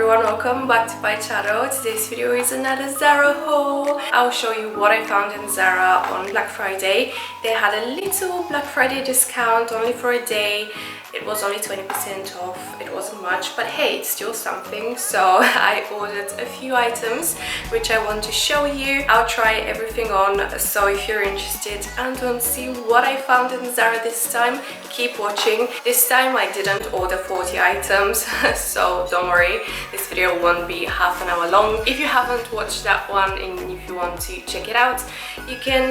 everyone, welcome back to my channel. Today's video is another Zara haul. I'll show you what I found in Zara on Black Friday. They had a little Black Friday discount only for a day. It was only 20% off. It wasn't much, but hey, it's still something. So I ordered a few items which I want to show you. I'll try everything on, so if you're interested and want to see what I found in Zara this time, keep watching. This time I didn't order 40 items, so don't worry, this video won't be half an hour long. If you haven't watched that one and if you want to check it out, you can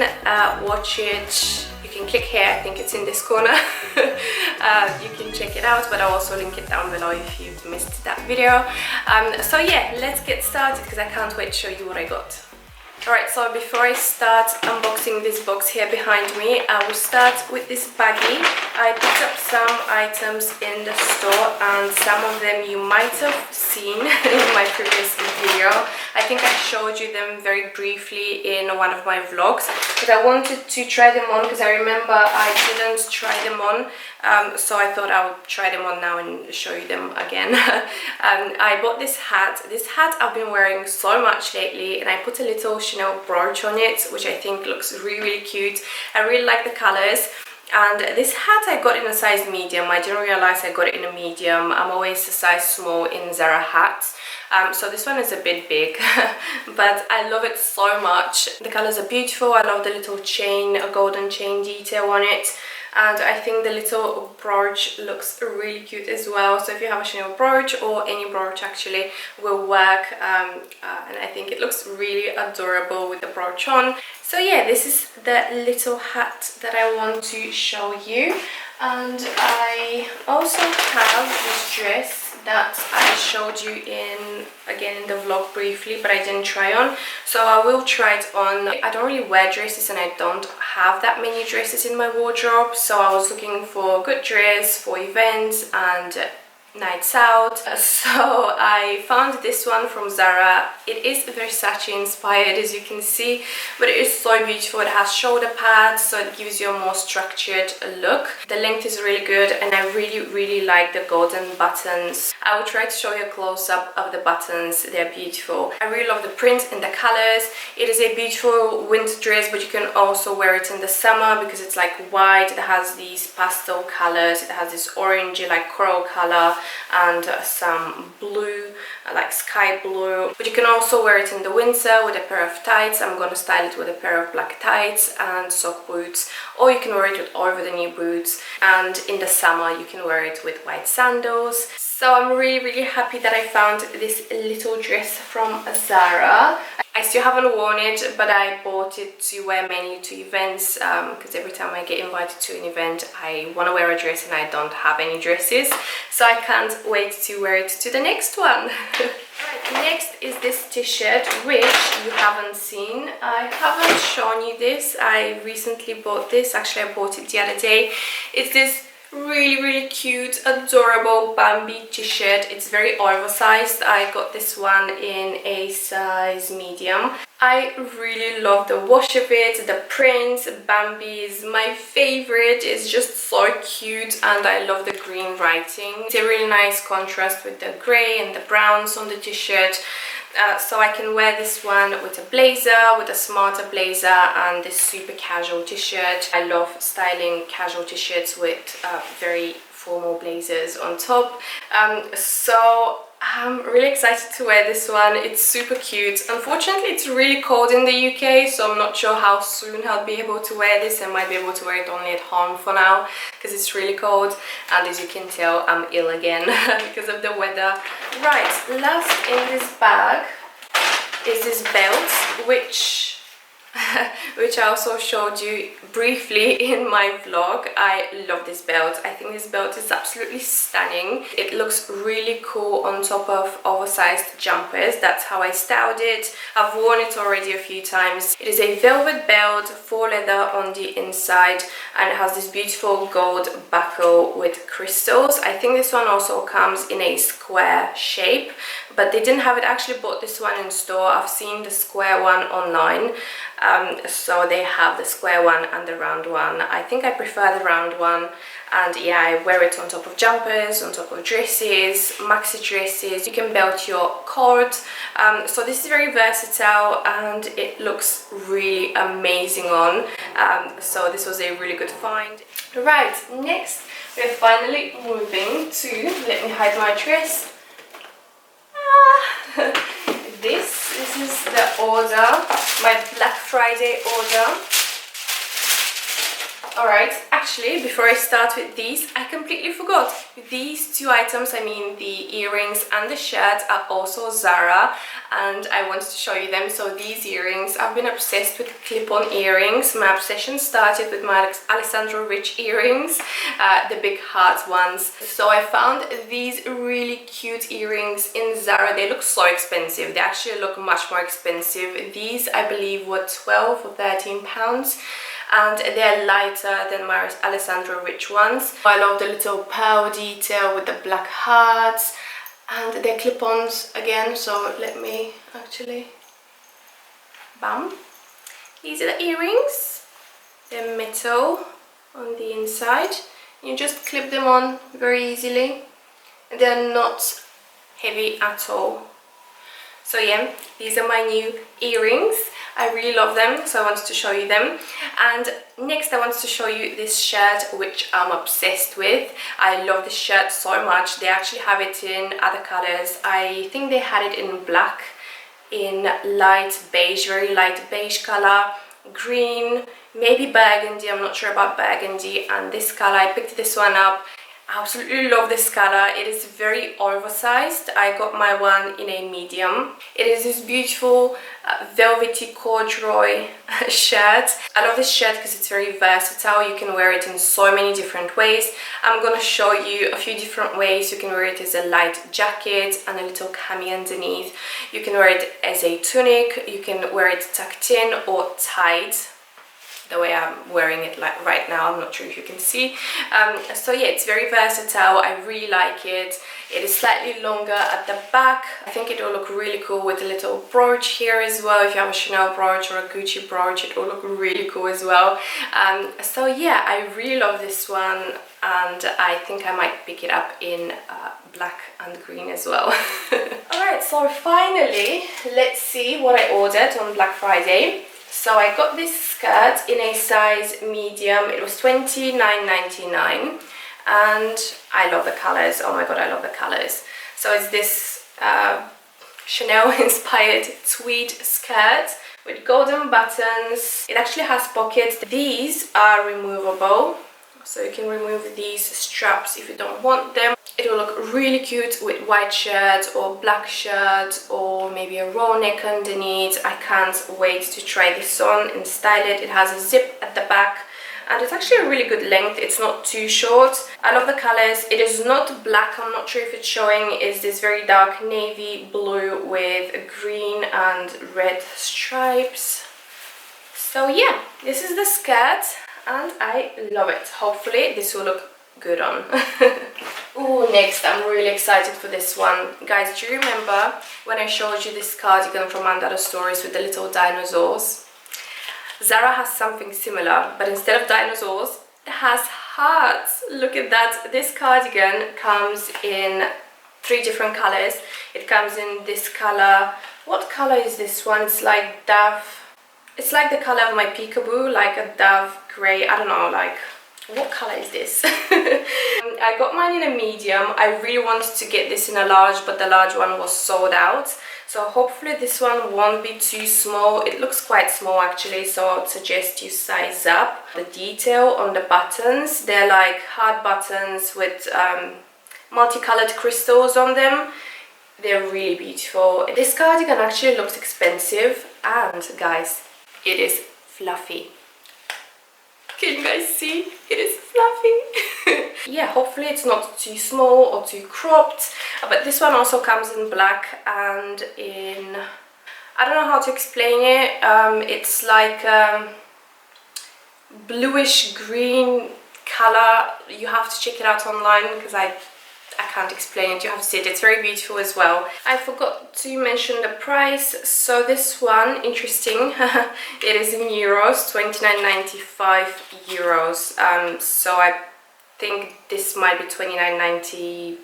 watch it. You can click here, I think it's in this corner. You can check it out, but I'll also link it down below if you've missed that video. So yeah, let's get started because I can't wait to show you what I got. Alright, so before I start unboxing this box here behind me, I will start with this baggie. I picked up some items in the store and some of them you might have seen in my previous video. I think I showed you them very briefly in one of my vlogs, but I wanted to try them on because I remember I didn't try them on, so I thought I would try them on now and show you them again. I bought this hat. This hat I've been wearing so much lately, and I put a little Chanel brooch on it, which I think looks really cute. I really like the colors. And this hat I got in a size medium. I didn't realize I got it in a medium. I'm always a size small in Zara Hats. So this one is a bit big, but I love it so much. The colors are beautiful. I love the little chain, a golden chain detail on it. And I think the little brooch looks really cute as well. So if you have a Chanel brooch, or any brooch actually, will work. And I think it looks really adorable with the brooch on. So yeah, this is the little hat that I want to show you. And I also have this dress that I showed you in the vlog briefly, but I didn't try on, so I will try it on. I don't really wear dresses and I don't have that many dresses in my wardrobe, so I was looking for a good dress for events and nights out. So I found this one from Zara. It is Versace inspired, as you can see, but it is so beautiful. It has shoulder pads, so it gives you a more structured look. The length is really good, and I really like the golden buttons. I will try to show you a close-up of the buttons. They're beautiful. I really love the print and the colors. It is a beautiful winter dress, but you can also wear it in the summer because it's like white. It has these pastel colors. It has this orangey like coral color and some blue, like sky blue, but you can also wear it in the winter with a pair of tights. I'm gonna style it with a pair of black tights and sock boots, or you can wear it with over the knee boots, and in the summer you can wear it with white sandals. So I'm really happy that I found this little dress from Zara. I still haven't worn it, but I bought it to wear mainly to events, because every time I get invited to an event I want to wear a dress and I don't have any dresses, so I can't wait to wear it to the next one. Alright, next is this t-shirt, which you haven't seen. I haven't shown you this. I recently bought this. Actually, I bought it the other day. It's this really cute, adorable Bambi t-shirt. It's very oversized. I got this one in a size medium. I really love the wash of it, the print. Bambi is my favorite. It's just so cute, and I love the green writing. It's a really nice contrast with the grey and the browns on the t-shirt. So I can wear this one with a blazer, with a smarter blazer, and this super casual t-shirt. I love styling casual t-shirts with very formal blazers on top. So I'm really excited to wear this one. It's super cute. Unfortunately, it's really cold in the UK, so I'm not sure how soon I'll be able to wear this. I might be able to wear it only at home for now because it's really cold, and as you can tell, I'm ill again because of the weather. Right, last in this bag is this belt, which I also showed you briefly in my vlog. I love this belt. I think this belt is absolutely stunning. It looks really cool on top of oversized jumpers. That's how I styled it. I've worn it already a few times. It is a velvet belt, faux leather on the inside, and it has this beautiful gold buckle with crystals. I think this one also comes in a square shape, but they didn't have it. I actually bought this one in store. I've seen the square one online. So they have the square one and the round one. I think I prefer the round one, and yeah, I wear it on top of jumpers, on top of dresses, maxi dresses. You can belt your cord. So this is very versatile and it looks really amazing on. So this was a really good find. Right, next we're finally moving to, let me hide my dress. This is the order, my Black Friday order. Alright, actually, before I start with these, I completely forgot. These two items, I mean the earrings and the shirt, are also Zara, and I wanted to show you them. So these earrings, I've been obsessed with clip-on earrings. My obsession started with my Alessandro Rich earrings, the big heart ones. So I found these really cute earrings in Zara. They look so expensive. They actually look much more expensive. These, I believe, were 12 or 13 pounds. And they're lighter than my Alessandro Rich ones. I love the little pearl detail with the black hearts, and they're clip-ons again, so let me actually, bam. These are the earrings. They're metal on the inside. You just clip them on very easily. They're not heavy at all. So yeah, these are my new earrings. I really love them, so I wanted to show you them. And next I wanted to show you this shirt, which I'm obsessed with. I love this shirt so much. They actually have it in other colors. I think they had it in black, in light beige, very light beige color, green, maybe burgundy, I'm not sure about burgundy, and this color. I picked this one up. I absolutely love this color. It is very oversized. I got my one in a medium. It is this beautiful velvety corduroy shirt. I love this shirt because it's very versatile. You can wear it in so many different ways. I'm gonna show you a few different ways. You can wear it as a light jacket and a little cami underneath. You can wear it as a tunic. You can wear it tucked in or tied, the way I'm wearing it like right now. I'm not sure if you can see. So yeah, it's very versatile. I really like it. It is slightly longer at the back. I think it will look really cool with a little brooch here as well. If you have a Chanel brooch or a Gucci brooch, it will look really cool as well. So yeah, I really love this one, and I think I might pick it up in black and green as well. Alright, so finally, let's see what I ordered on Black Friday. So I got this skirt in a size medium. It was $29.99, and I love the colors. Oh my god, I love the colors. So it's this Chanel inspired tweed skirt with golden buttons. It actually has pockets. These are removable, so you can remove these straps if you don't want them. It will look really cute with white shirt or black shirt or maybe a roll neck underneath. I can't wait to try this on and style it. It has a zip at the back, and it's actually a really good length. It's not too short. I love the colors. It is not black. I'm not sure if it's showing. It's this very dark navy blue with green and red stripes. So yeah, this is the skirt, and I love it. Hopefully this will look good on. Ooh, next, I'm really excited for this one. Guys, do you remember when I showed you this cardigan from Under the Stories with the little dinosaurs? Zara has something similar, but instead of dinosaurs, it has hearts. Look at that. This cardigan comes in 3 different colors. It comes in this color. What color is this one? It's like dove. It's like the color of my peekaboo, like a dove gray. I don't know, like, what color is this? I got mine in a medium. I really wanted to get this in a large, but the large one was sold out. So hopefully this one won't be too small. It looks quite small actually, so I would suggest you size up. The detail on the buttons, they're like hard buttons with multicolored crystals on them. They're really beautiful. This cardigan actually looks expensive, and guys, it is fluffy. Can you guys see? It is fluffy. Yeah, hopefully it's not too small or too cropped. But this one also comes in black and in, I don't know how to explain it. It's like bluish green color. You have to check it out online because I I can't explain it, you have to see it. It's very beautiful as well. I forgot to mention the price. So this one, interesting, it is in euros, 29.95 euros. So I think this might be 29.95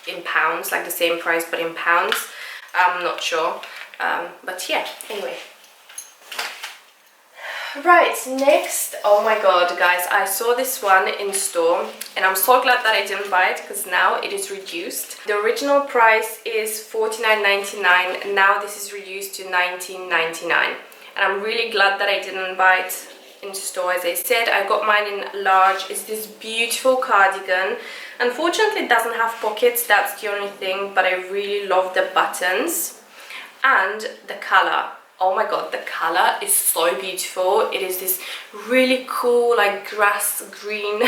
in pounds, like the same price but in pounds. I'm not sure, but yeah, anyway. Right, next, oh my god guys, I saw this one in store and I'm so glad that I didn't buy it because now it is reduced. The original price is $49.99 and now this is reduced to $19.99, and I'm really glad that I didn't buy it in store. As I said, I got mine in large. It's this beautiful cardigan. Unfortunately it doesn't have pockets, that's the only thing, but I really love the buttons and the color. Oh my god, the color is so beautiful. It is this really cool like grass green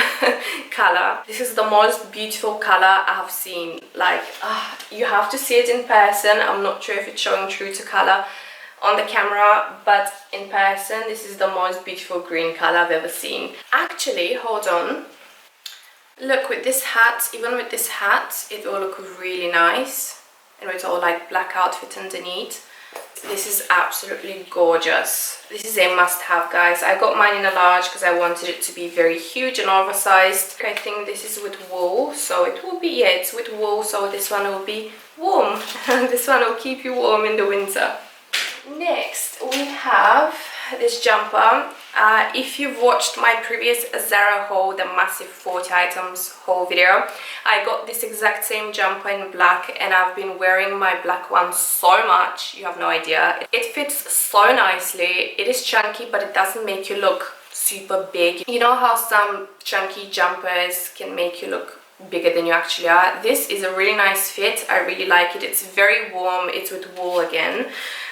color. This is the most beautiful color I have seen. Like you have to see it in person. I'm not sure if it's showing true to color on the camera, but in person this is the most beautiful green color I've ever seen. Actually, hold on, look, with this hat, even with this hat, it will look really nice, and it's all like black outfit underneath. This is absolutely gorgeous. This is a must-have, guys. I got mine in a large because I wanted it to be very huge and oversized. I think this is with wool, so it will be, yeah, it's with wool, so this one will be warm. This one will keep you warm in the winter. Next, we have this jumper. If you've watched my previous Zara haul, the massive 40 items haul video, I got this exact same jumper in black and I've been wearing my black one so much, you have no idea. It fits so nicely. It is chunky, but it doesn't make you look super big. You know how some chunky jumpers can make you look bigger than you actually are? This is a really nice fit. I really like it. It's very warm. It's with wool again,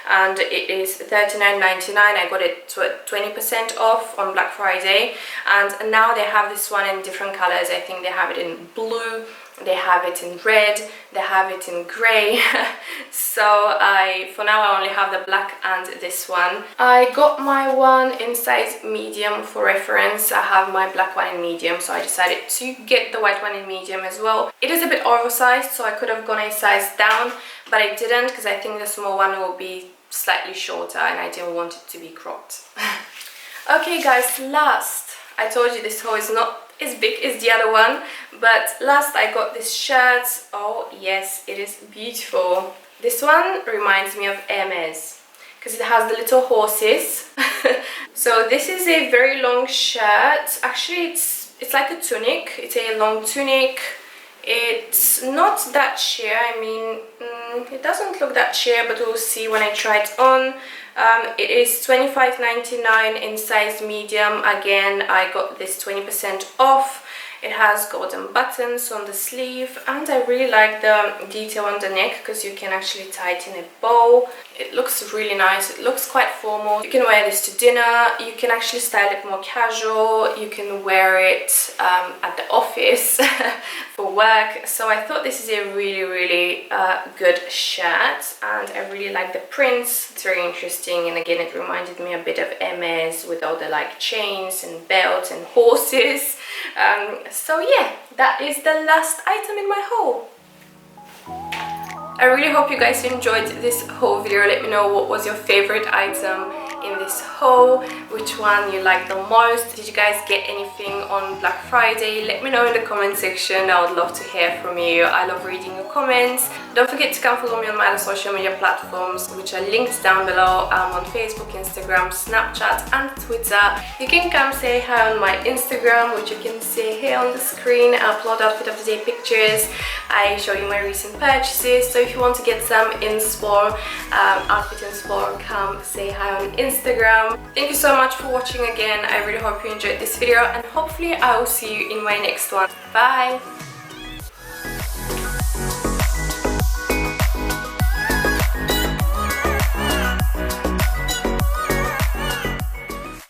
and it is $39.99. I got it 20% off on Black Friday, and now they have this one in different colors. I think they have it in blue, they have it in red, they have it in grey. So for now I only have the black and this one. I got my one in size medium for reference. I have my black one in medium, so I decided to get the white one in medium as well. It is a bit oversized, so I could have gone a size down, but I didn't because I think the small one will be slightly shorter and I didn't want it to be cropped. Okay guys, last, I told you this haul is not as big as the other one, but last I got this shirt. Oh yes, it is beautiful. This one reminds me of Hermes because it has the little horses. So this is a very long shirt. Actually it's like a tunic. It's a long tunic. It's not that sheer. I mean, it doesn't look that sheer, but we'll see when I try it on. It is $25.99 in size medium. Again, I got this 20% off. It has golden buttons on the sleeve, and I really like the detail on the neck because you can actually tie it in a bow. It looks really nice. It looks quite formal. You can wear this to dinner. You can actually style it more casual. You can wear it at the office for work. So I thought this is a really good shirt, and I really like the prints. It's very interesting, and again it reminded me a bit of Hermes with all the like chains and belts and horses. So yeah, that is the last item in my haul. I really hope you guys enjoyed this haul video. Let me know what was your favorite item in this haul, which one you liked the most. Did you guys get anything on Black Friday? Let me know in the comment section. I would love to hear from you. I love reading your comments. Don't forget to come follow me on my other social media platforms, which are linked down below. I'm on Facebook, Instagram, Snapchat and Twitter. You can come say hi on my Instagram, which you can see here on the screen. I upload outfit of the day pictures. I show you my recent purchases. So if you want to get some inspo, outfit inspo, come say hi on Instagram. Thank you so much for watching again. I really hope you enjoyed this video, and hopefully I will see you in my next one. Bye!